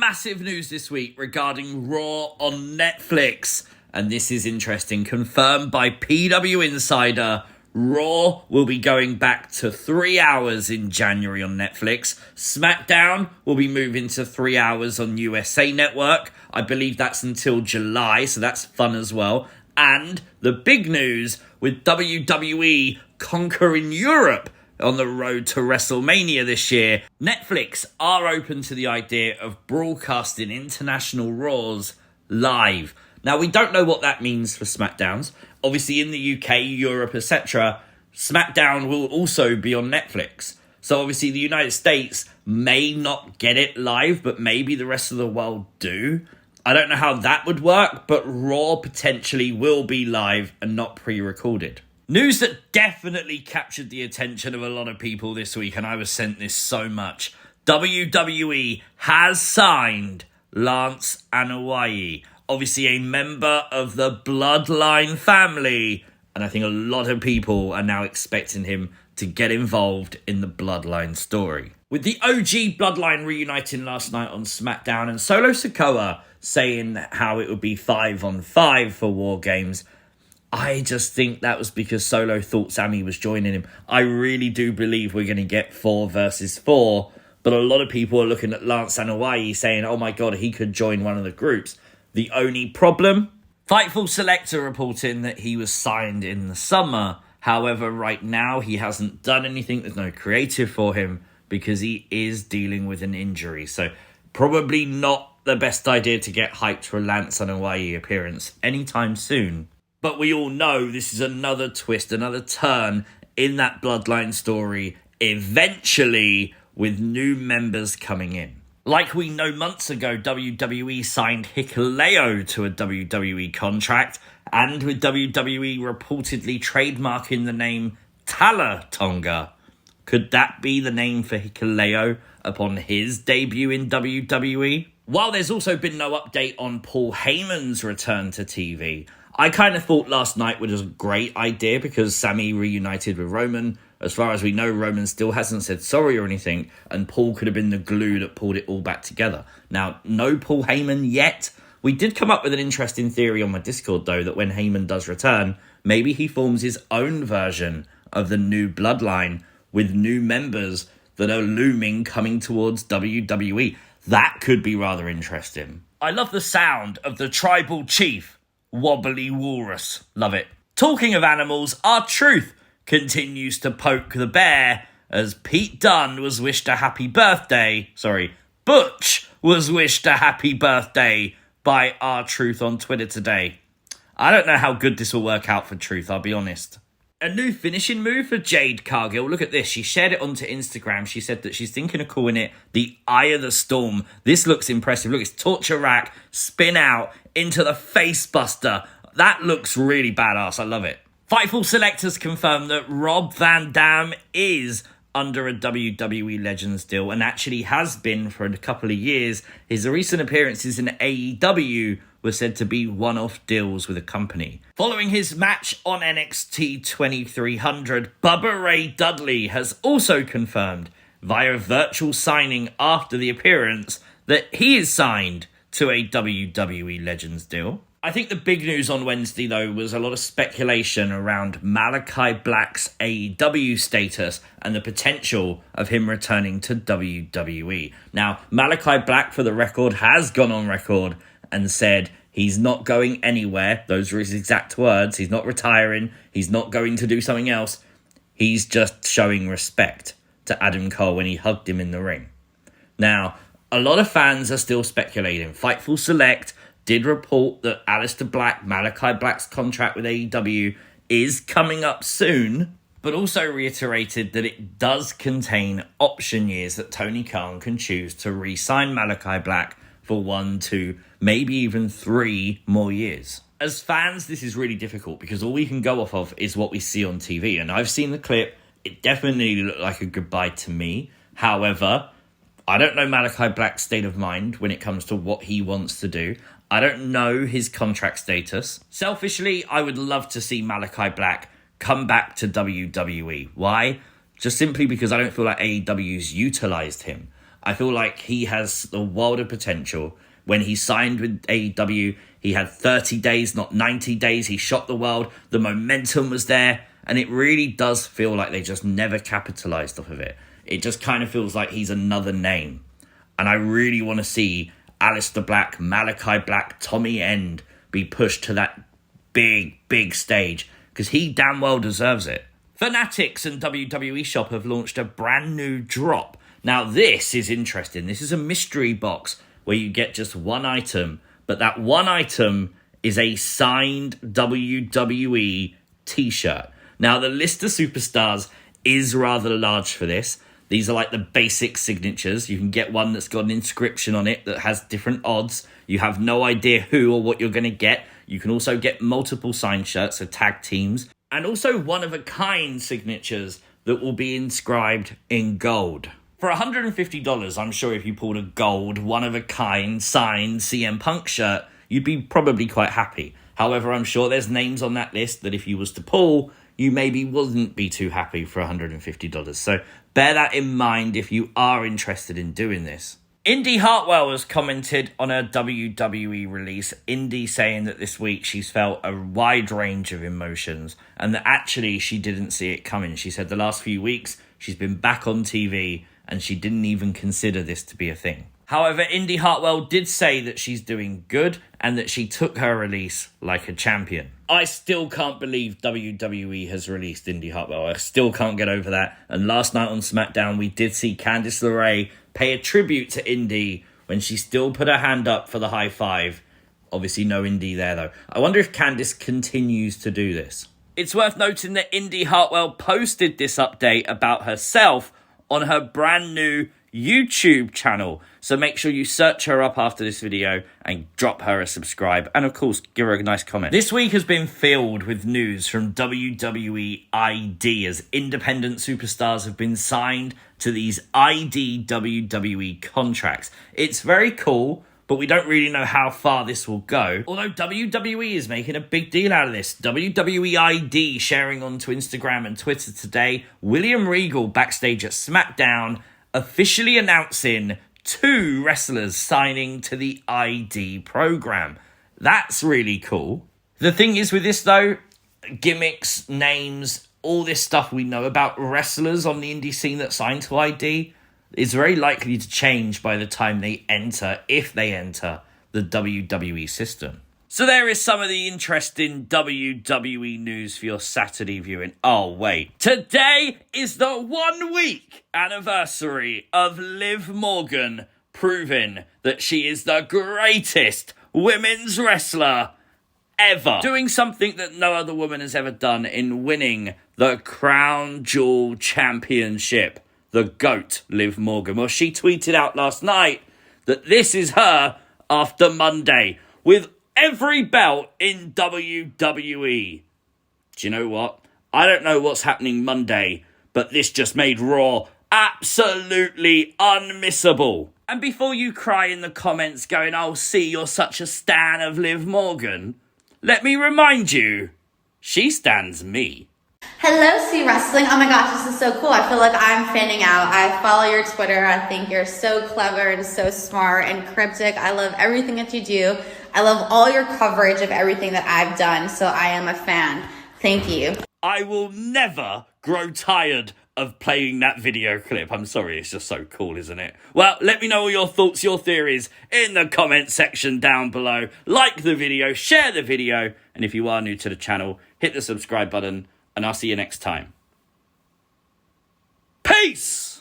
massive news this week regarding Raw on Netflix. And this is interesting. Confirmed by PW Insider, Raw will be going back to 3 hours in January on Netflix. Smackdown will be moving to 3 hours on USA Network. I believe that's until July, so that's fun as well. And the big news with WWE conquering Europe on the road to WrestleMania this year, Netflix are open to the idea of broadcasting international Raws live. Now, we don't know what that means for SmackDowns. Obviously, in the UK, Europe, etc., SmackDown will also be on Netflix. So, obviously, the United States may not get it live, but maybe the rest of the world do. I don't know how that would work, but Raw potentially will be live and not pre-recorded. News that definitely captured the attention of a lot of people this week, and I was sent this so much. WWE has signed Lance Anoa'i, obviously a member of the Bloodline family, and I think a lot of people are now expecting him to get involved in the Bloodline story. With the OG Bloodline reuniting last night on SmackDown and Solo Sikoa saying how it would be 5-on-5 for War Games, I just think that was because Solo thought Sami was joining him. I really do believe we're going to get 4 versus 4, but a lot of people are looking at Lance Anoa'i saying, oh my god, he could join one of the groups. The only problem? Fightful Selector reporting that he was signed in the summer. However, right now he hasn't done anything. There's no creative for him because he is dealing with an injury. So probably not the best idea to get hyped for a Lance Anoa'i appearance anytime soon. But we all know this is another twist, another turn in that Bloodline story, eventually with new members coming in. Like we know months ago, WWE signed Hikuleo to a WWE contract, and with WWE reportedly trademarking the name Tala Tonga. Could that be the name for Hikuleo upon his debut in WWE? While there's also been no update on Paul Heyman's return to TV, I kind of thought last night was a great idea because Sami reunited with Roman. As far as we know, Roman still hasn't said sorry or anything, and Paul could have been the glue that pulled it all back together. Now, no Paul Heyman yet. We did come up with an interesting theory on my Discord, though, that when Heyman does return, maybe he forms his own version of the new Bloodline with new members that are looming coming towards WWE. That could be rather interesting. I love the sound of the tribal chief, Wobbly Walrus. Love it. Talking of animals, R-Truth continues to poke the bear as Pete Dunne was wished a happy birthday. Butch was wished a happy birthday by R-Truth on Twitter today. I don't know how good this will work out for Truth, I'll be honest. A new finishing move for Jade Cargill. Look at this. She shared it onto Instagram. She said that she's thinking of calling it the Eye of the Storm. This looks impressive. Look, it's torture rack, spin out into the face buster. That looks really badass. I love it. Fightful Selectors confirmed that Rob Van Dam is under a WWE Legends deal and actually has been for a couple of years. His recent appearances in AEW were said to be one-off deals with a company. Following his match on NXT 2300, Bubba Ray Dudley has also confirmed via virtual signing after the appearance that he is signed to a WWE Legends deal. I think the big news on Wednesday, though, was a lot of speculation around Malakai Black's AEW status and the potential of him returning to WWE. Now, Malakai Black, for the record, has gone on record and said he's not going anywhere. Those are his exact words. He's not retiring. He's not going to do something else. He's just showing respect to Adam Cole when he hugged him in the ring. Now, a lot of fans are still speculating. Fightful Select did report that Aleister Black, Malakai Black's contract with AEW, is coming up soon, but also reiterated that it does contain option years that Tony Khan can choose to re-sign Malakai Black for 1, 2, maybe even 3 more years. As fans, this is really difficult because all we can go off of is what we see on TV, and I've seen the clip. It definitely looked like a goodbye to me. However, I don't know Malakai Black's state of mind when it comes to what he wants to do. I don't know his contract status. Selfishly, I would love to see Malakai Black come back to WWE. Why? Just simply because I don't feel like AEW's utilised him. I feel like he has the world of potential. When he signed with AEW, he had 30 days, not 90 days. He shocked the world. The momentum was there. And it really does feel like they just never capitalized off of it. It just kind of feels like he's another name. And I really want to see Aleister Black, Malakai Black, Tommy End be pushed to that big, big stage. Because he damn well deserves it. Fanatics and WWE Shop have launched a brand new drop. Now this is interesting. This is a mystery box where you get just one item, but that one item is a signed WWE t-shirt. Now the list of superstars is rather large for this. These are like the basic signatures. You can get one that's got an inscription on it that has different odds. You have no idea who or what you're going to get. You can also get multiple signed shirts, so tag teams, and also one-of-a-kind signatures that will be inscribed in gold. For $150, I'm sure if you pulled a gold, one-of-a-kind, signed CM Punk shirt, you'd be probably quite happy. However, I'm sure there's names on that list that if you was to pull, you maybe wouldn't be too happy for $150. So bear that in mind if you are interested in doing this. Indi Hartwell has commented on her WWE release, Indi saying that this week she's felt a wide range of emotions and that actually she didn't see it coming. She said the last few weeks she's been back on TV and she didn't even consider this to be a thing. However, Indi Hartwell did say that she's doing good and that she took her release like a champion. I still can't believe WWE has released Indi Hartwell. I still can't get over that. And last night on Smackdown, we did see Candice LeRae pay a tribute to Indi when she still put her hand up for the high five. Obviously no Indi there though. I wonder if Candice continues to do this. It's worth noting that Indi Hartwell posted this update about herself on her brand new YouTube channel. So make sure you search her up after this video and drop her a subscribe. And of course, give her a nice comment. This week has been filled with news from WWE ID as independent superstars have been signed to these ID WWE contracts. It's very cool, but we don't really know how far this will go. Although WWE is making a big deal out of this. WWE ID sharing onto Instagram and Twitter today, William Regal backstage at Smackdown officially announcing 2 wrestlers signing to the ID program. That's really cool. The thing is with this though, gimmicks, names, all this stuff we know about wrestlers on the indie scene that sign to ID is very likely to change by the time they enter, if they enter, the WWE system. So there is some of the interesting WWE news for your Saturday viewing. Oh, wait. Today is the 1-week anniversary of Liv Morgan proving that she is the greatest women's wrestler ever. Doing something that no other woman has ever done in winning the Crown Jewel Championship. The GOAT, Liv Morgan. Well, she tweeted out last night that this is her after Monday with every belt in WWE. Do you know what? I don't know what's happening Monday, but this just made Raw absolutely unmissable. And before you cry in the comments going, oh, see, you're such a stan of Liv Morgan, let me remind you, she stans me. Hello, C Wrestling. Oh my gosh, this is so cool. I feel like I'm fanning out. I follow your Twitter. I think you're so clever and so smart and cryptic. I love everything that you do. I love all your coverage of everything that I've done, so I am a fan. Thank you. I will never grow tired of playing that video clip. I'm sorry, it's just so cool, isn't it? Well, let me know all your thoughts, your theories in the comment section down below. Like the video, share the video, and if you are new to the channel, hit the subscribe button, and I'll see you next time. Peace!